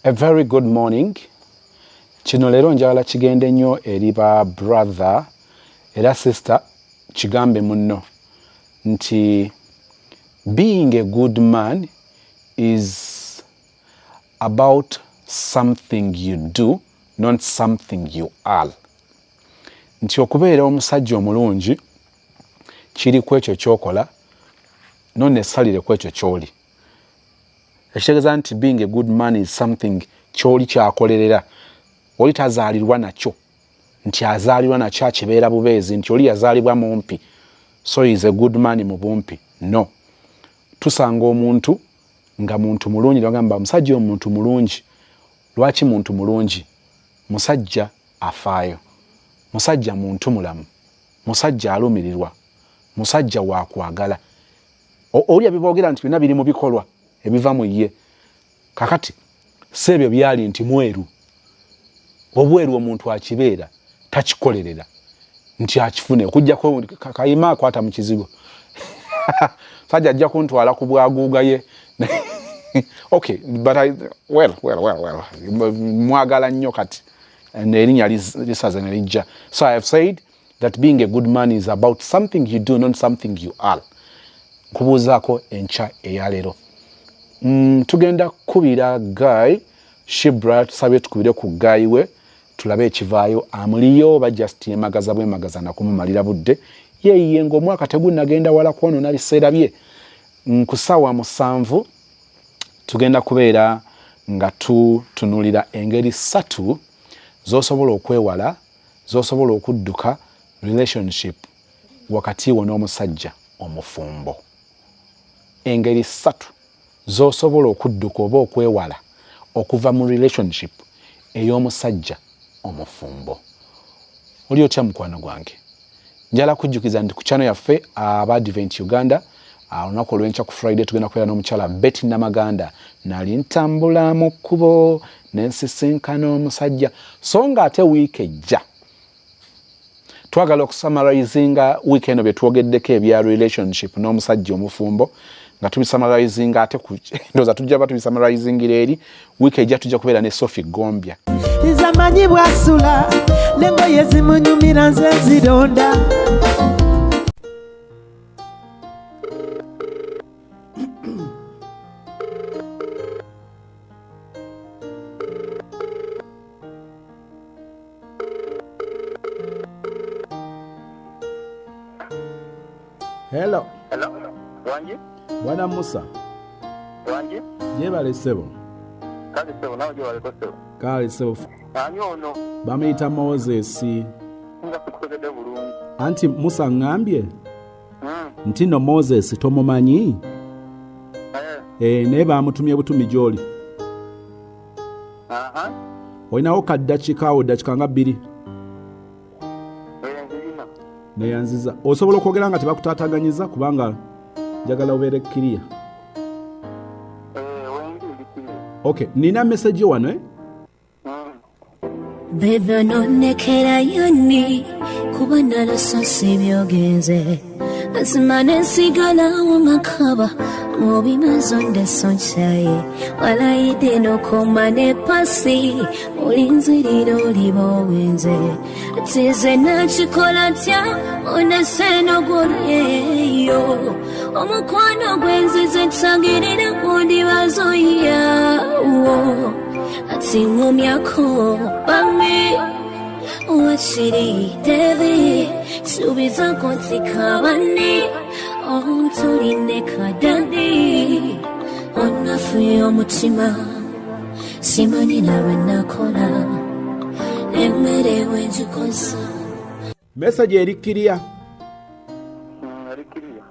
A very good morning. Kino lero njagala kigende nnyo eri ba brother era sister kigambe munno nti being a good man is about something you do, not something you are. Nti okubeera omusajja omulungi kiri ku ekyo kyokola non necessarily ku ekyo kyoli. Ekitegeeza nti being a good man is something kyoli kyakolerera. Oli tazaalirwa nakyo nti azaalirwa nakyo akibeera bubeezi nti oli yazaalibwa mumpi so he is a good man mu bumpi. No. Tusanga omuntu nga muntu mulungi bagamba musajja omuntu mulungi. Lwaki muntu mulungi? Musajja afaayo. Musajja muntu mulamu. Musajja alumirirwa. Musajja wa kwagala. Oli abiboogera nti bina biri mu bikolwa ebiva mu ye. Kakati sebyo byali nti mweru. Obweru omuntu akibeera takikolerera nti akifune okujjako kayima akwata mu kizigo. Sajja ajja kuntwala ku bwaguuga ye. Okay, but well. Mwagala nnyo kati. Nerinnya lisaze ne lijja. So I have said that being a good man is about something you do, not something you are. Nkubuuzaako enkya eyaleero. Tugenda kubira Guy Shibra tusabye tukubire ku Guy we tulabe ekivaayo amuliyo oba just yemagaza bwemagaza nakumumalira budde yeyiye ng'omwaka tegunnagenda wala kwonoona biseera bye. Nkusaawa 7 tugenda kubeera nga tutunulira engeri 3 z'osobola okwewala z'osobola okudduka relationship wakati wo n'omusajja omufumbo. Engeri 3 z'osobola okudduka oba okwewala okuva mu relationship ey'omusajja omufumbo. Oli otya mukwano gwange? Njala kujjukiza nti ku channel yaffe aba Advent Uganda olunaku olw'enkya ku Friday tugenda kubeera n'omukyala Betty Namaganda nali ntambula mu kkubo n'ensisinkana omusajja so nga ate wiiki ejja twagala okusummarizinga wiiki eno bye twogeddeko ebya relationship n'omusajja omufumbo nga tubisamarizinga ate ndowooza tujja tubisamarizingira eri wiiki ejja tujja kubeera ne Sophie Gombya. Nzamanyi bwasula n'engoye zimunyumira nze zironda. Hello. Wanji? Bwana Musa. Wanji? Jebale sebo. Kale sebo nawe jebale ko sebo. Kale sebo. Ani ono? Bamuyita Moses. Nga kukozede bulungi. Anti Musa ngambye? Nti no Moses tomumanyi? Naye bamutumye butumi gy'oli. Aha. Olinawo kaddakika awo dakiika nga 2. Neyanziza. Osobola okwogera nga tebakutaataganyiza kubanga njagala obeere kkiriya. Okay, nina message wano Bebe nonekera yoni kuba nalosose byogenze asimane sigala wamakaba mubimazo ndesonchaye walayide nokomane pasi olinzirira olibo wenze tize nakikola tya oneseno goryeyo omukwano gwenzize nsangirira kundibazo yawo ati ngumyako bami wachiri devi subiza kontikabani ontuline kadani onafuye omutima simanyi nawe nakola emerewe njikosa. message erikkiriya Erikiriya.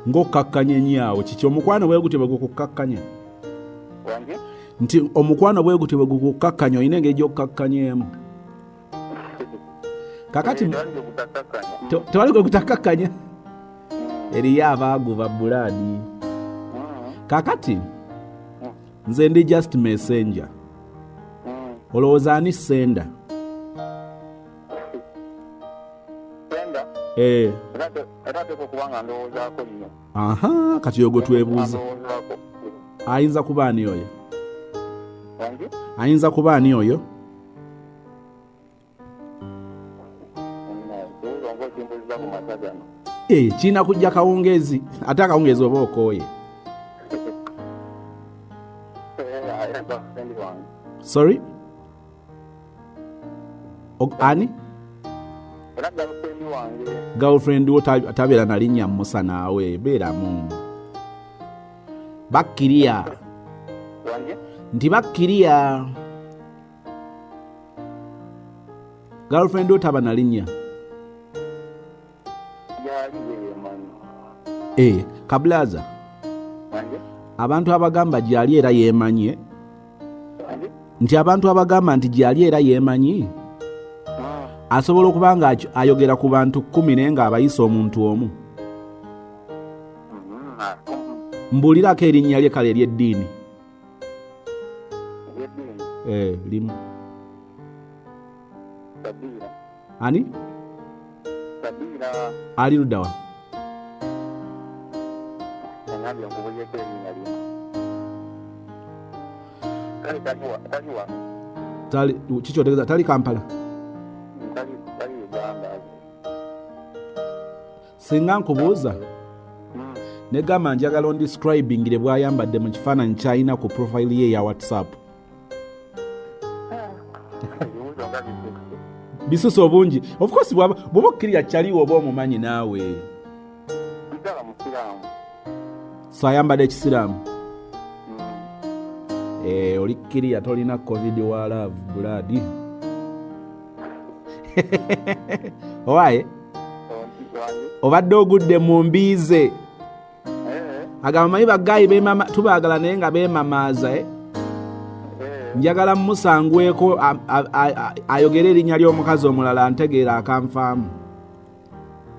ng'okkakkanye nyaawo kiki omukwano bwe gutyo bwe gukukkakkanya? Wanji? Nti omukwano bwe gutyo bwe gukukkakkanya olina engeri gy'okkakkanyeemu. Kakati tewali gwe gutakkakkanya. Eriyo abaaguva bulaadi. Kakati nze ndi just messenger. Olowooza ani senda? Senda? Era teko kubanga ndowoozaako nnyo. Aha, kati yogo twebuuza. Ayinza kuba ani oyo? Wange? Ayinza kuba ani oyo? Zongo kimbuliza ku masagano. Kina kujja kawungezi. Ate akawungezi oba okooye. Sorry? Ani? Girlfriend wo tabeera na linnya Musa naawe beeramu. Bakkiriya. Wange? Nti bakkiriya. Girlfriend wo taba na linnya. Yali yemanyi. Kablaza. Wange? Abantu abagamba gyali era yeemanyi. Wange? Nti abantu abagamba nti gyali era yeemanyi. Asobola okuba nga ayogera ku bantu 10 naye ng'abayisa omuntu omu. Mbuulirako erinnya lye kale ery'eddiini. Limu. Sabira. Ani? Sabira. Ali ludda wa? Nabyo nkubuliyeko erinnya limu. Kale taliwa. Kiki otegeeza? Tali Kampala? Tali Uganda. Singa nkubuuza negamba njagala ondescribingire bw'ayambadde mu kifaananyi ky'alina ku profile ye ya WhatsApp. Bisuso bungi. Of course bw'oba okkiriya kyaliwo oba omumanyi naawe. Bigala musiraamu. So ayambadde ekisiraamu. Oli kkiriya tolina covid wa love blood. Owaye? Obadde ogudde mu mbiize. Agamanyi baggayi tubaagala naye nga beemamaaza. Njagala musangweko ayogere erinnya ly'omukazi omulala ntegeera akanfaamu.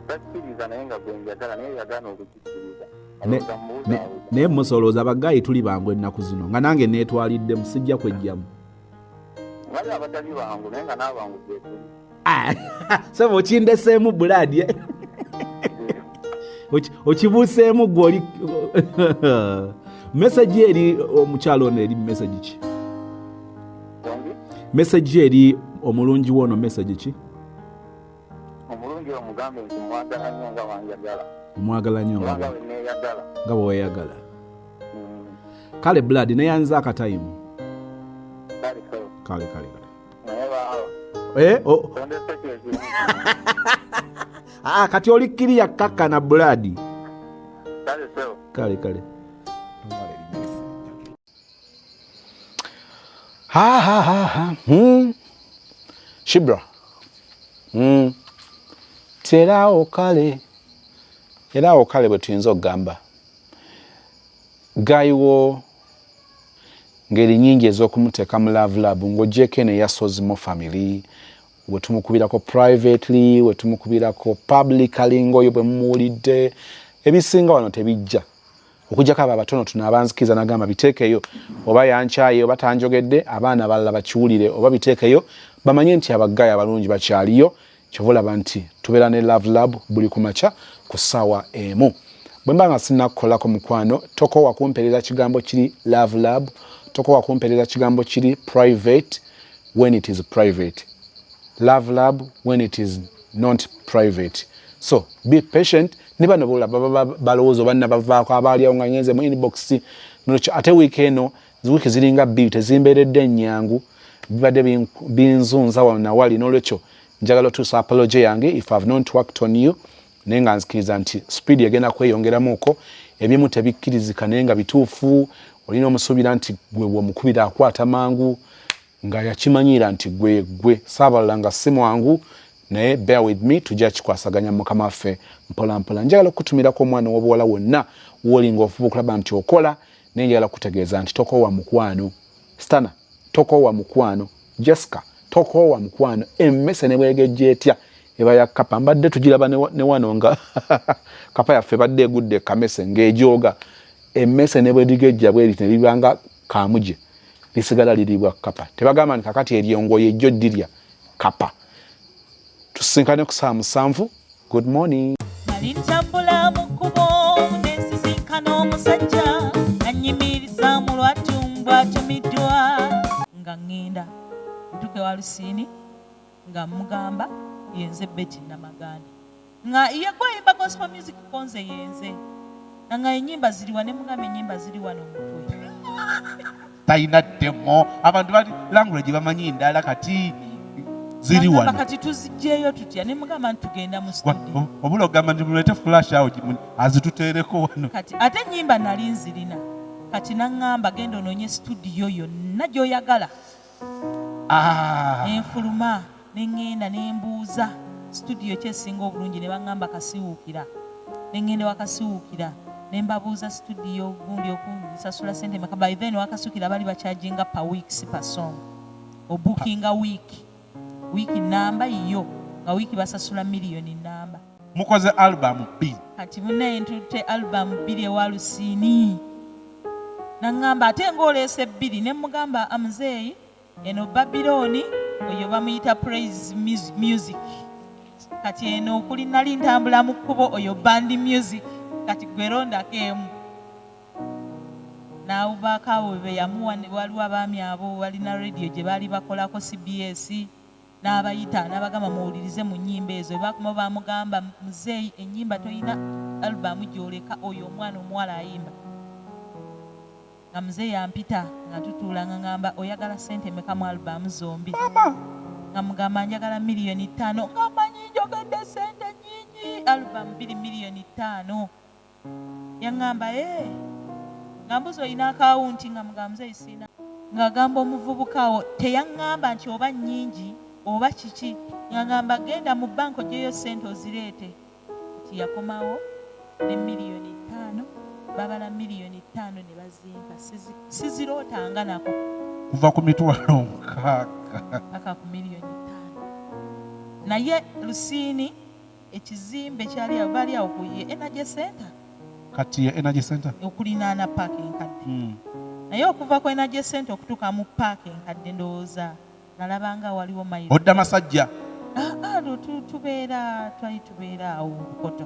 Takkiriza naye nga Gwenjagala naye yagaana okukikkiriza. Naye musolooza baggayi tuli bangu ennaku zino nga nange neetwalidde musijja kwejjamu. Wali abatali bangu naye nga n'abangu gyekuli. Saba okindeseemu buladi okibuuseemu gwe oli message eri omukyalo ono eri message ki? Message eri omulungi wono message ki? Omulungi omugambe nti mwagala nnyo nga wanjagala. Mwagala nnyo nga bweweeyagala. Kale buladi neyanza akatayimu. Kale. Kati olikkiriya kakkana buladi. Kale. Shibra. Teraawo kale bwe tuyinza okugamba. Gayiwo ngeri nyingi ez'okumuteeka mu love lab ng'oggyeko eno eyasozimu family, we tumukubirako privately, we tumukubirako publicly ng'oyo bwe mumuwulidde. Ebisinga wano tebijja. Okujjako abo abatono tuno abanzikiza nagamba biteekeyo, oba yankyaye oba tanjogedde, abaana abalala bakiwulire oba biteekeyo, bamanye nti abaggayi abalungi bakyaliyo. Kyova olaba nti tubeera ne love lab buli kumakya ku ssaawa emu. Bwe mba nga sinnakukolako mukwano, tokoowa kumpeereza kigambo kiri love lab, tokoowa kumpeereza kigambo kiri private when it is private. Love lab when it is not private. So be patient. Ne bano boolaba balowooza banna bavaako abaaliawo nga ngenze mu inbox ate wiiki eno wiiki ziringa bbiri tezimbeeredde nnyangu, bibadde binzunza wano nawali. N'olwekyo njagala otuusa apology yange if I've not worked on you, naye nga nzikiriza nti speed egenda kweyongeramuuko, ebimu tebikkirizika naye nga bituufu. Olina omusuubira nti gwe bw'omukubira akwata mangu nga yakimanyiira nti gwe saabalala nga si mwangu, naye bear with me, tujja kikwasaganya mukama waffe mpola mpola. Njagala okutumirako omwana w'obuwala wonna w'olinga ofuba okulaba nti okola, naye njagala kutegeeza nti tokoowa mukwano. Stana, tokoowa mukwano. Jessica, tokoowa mukwano. Emmese ne bwegejja etya eba ya kapa. Mbadde tugiraba ne wano nga kapa yaffe badde egudde kamese ng'ejooga. Emmese ne bwedigejja bweriti ne libanga kaamuje lisigala liribwa kapa. Tebagamba nti kakati eryongoye ejjo ddirya kapa. Tusinkane ku saa 7. Good morning. Ntambula mu kkubo nesisinkana omusajja annyimiriza mu lwatu mbw'atumiddwa. nga ngenda ntuke wa Lusini nga mugamba yenze Betty Namaganda nga yagwa yimba gospel music konze yenze nga enyimba ziriwa ne mugamba enyimba ziriwa n'omutwe tayina demo abantu bali language bamanyi ndala kati ziri wano kati tuzijjeyo tutya ne mugamba ntugenda mu studio obulo gamba ndi mulete flash out azituteereko wano kati ate nyimba nali nzirina kati nangamba genda ononye studio yonna gy'oyagala enfuluma nengenda nembuuza studio kyesinga obulungi ne bangamba kasiwuukira nengenda wakasiwuukira nembabuuza studio gundi okunsasula sente meka by then wakasiwuukira bali bakyajinga per weeks per song obookinga wiki namba iyo nga wiki basasula miliyoni namba mukoze album B kati munaye ntute album 2 ewa Lusini nangamba ate ng'oleese 2 ne mugamba amuzeeyi eno Babyloni oyo bamuyita praise music kati eno okuli nali ntambula mu kkubo oyo band music kati gwerondako emu naawubakawo be yamuwa waliwo abaami abo balina radio gye baali bakolako CBS n'abayita n'abagamba muwulirize mu nnyimba ezo bakuma bamugamba muzeeyi ennyimba toyina albamu gy'oleka oyo omwana omuwala ayimba nga muzeeyi ampita nga tutuula nga ngamba oyagala sente meka mu albamu zombi nga mugamba njagala miliyoni 5 nga manyi njogedde sente nyingi albamu 2 miliyoni 5 yaŋŋamba nga mbuzi olina akawunti nga mugamba muzeeyi siina nga gamba omuvubuka awo teyaŋŋamba nti oba nnyingi oba kiki nga ngamba genda mu banka ogyeyo sente ozireete nti yakomawo ne miliyoni 5 babala miliyoni 5 ne bazimpa sizirootanga nako kuva ku mitwalo 6 aka ku miliyoni 5 naye Lusini ekizimbe kyali awo bali awo ku Energy Center kati ya Energy Center okulinaana paaka enkadde naye okuva ku Energy Center okutuuka mu paaka enkadde ndowooza nalabanga waliwo mayiro odda masajja twali tubeera awo Bukoto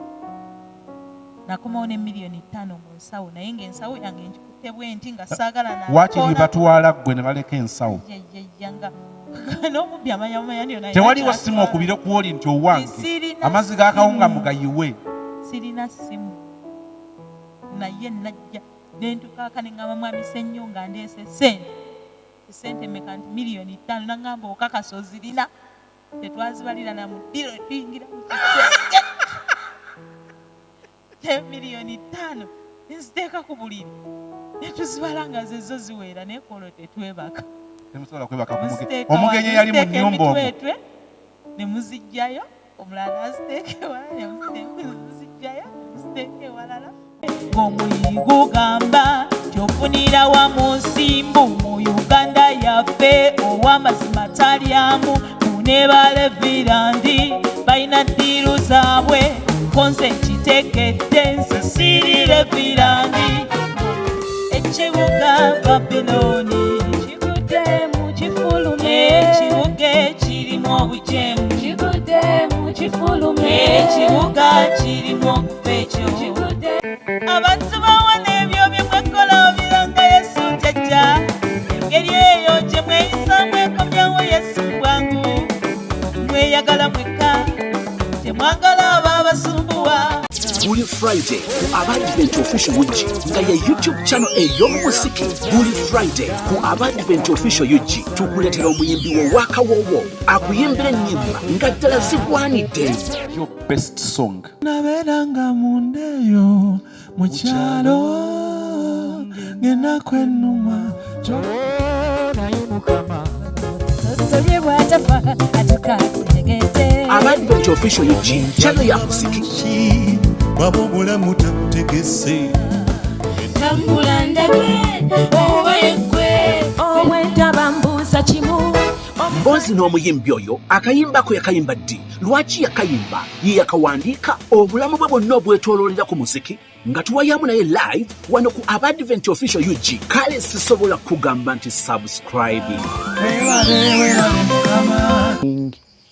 nakomawo ne miliyoni 5 mu nsawo naye ng'ensawo yange nkikutte bwenti nga saagala wakiri batwala ggwe ne baleka ensawo n'omubbi amanyamanya tewaliwo simu okubire kuwoli nti owange amazzi g'akawunga mugayiwe sirina simu naye najja nentukaaka neŋŋamba mwami Ssenyo nga ndeese sente meka nti miliyoni 5 naŋŋamba okakasa ozirina tetwazibalira na mu ddiro tuyingira mu kisenge miliyoni 5 nziteeka ku buliri netuzibala nga zezo ziweera naye kwolwo tetwebaka temusobola kwebaka omugenyi yali mu nnyumba omwo ne muzijjayo omulala aziteeke ewalala nemuzijjayo nemuziteeke ewalala ng'omwiri gugamba kyofunira wamu nsimbu mu Uganda yaffe ow'amazima talyamu munebale virandi balina ddiiru zaabwe konse nkitekedde nsisirire virandi ekibuga Babyloni kigudde mu kifulume ekibuga ekirimu obujeemu kigudde mu kifulume ekibuga kirimu okufa ekyo abantu bawana ebyo byemwekola obiranga Yesu jjajja engeri eyo gye mweyisa mwekomyawo Yesu bwangu mweyagala mwekka temwagala abo abasumbuwa buli Friday ku Abadvent Official UG nga ye YouTube channel ey'omusiki buli Friday ku Abadvent Official UG tukuletera omuyimbi wo wakawowo akuyimbira ennyimba nga ddala zigwanidde your best song naberanga mundeyo mukyalo ngenda kwenuma naye mukama sosolye bwatafa atukategete Abadvent Official UG channel ya musiki bwaba obulamu takutegese tambula ndage owekwe owentaba mbuusa kimu mbozi n'omuyimbi oyo akayimba ko yakayimba ddi lwaki yakayimba ye yakawandiika obulamu bwe bwonna obwetooloolera ku muziki nga tuwayamu naye live wano ku Abadvent Official UG kale sisobola kugamba nti subscribing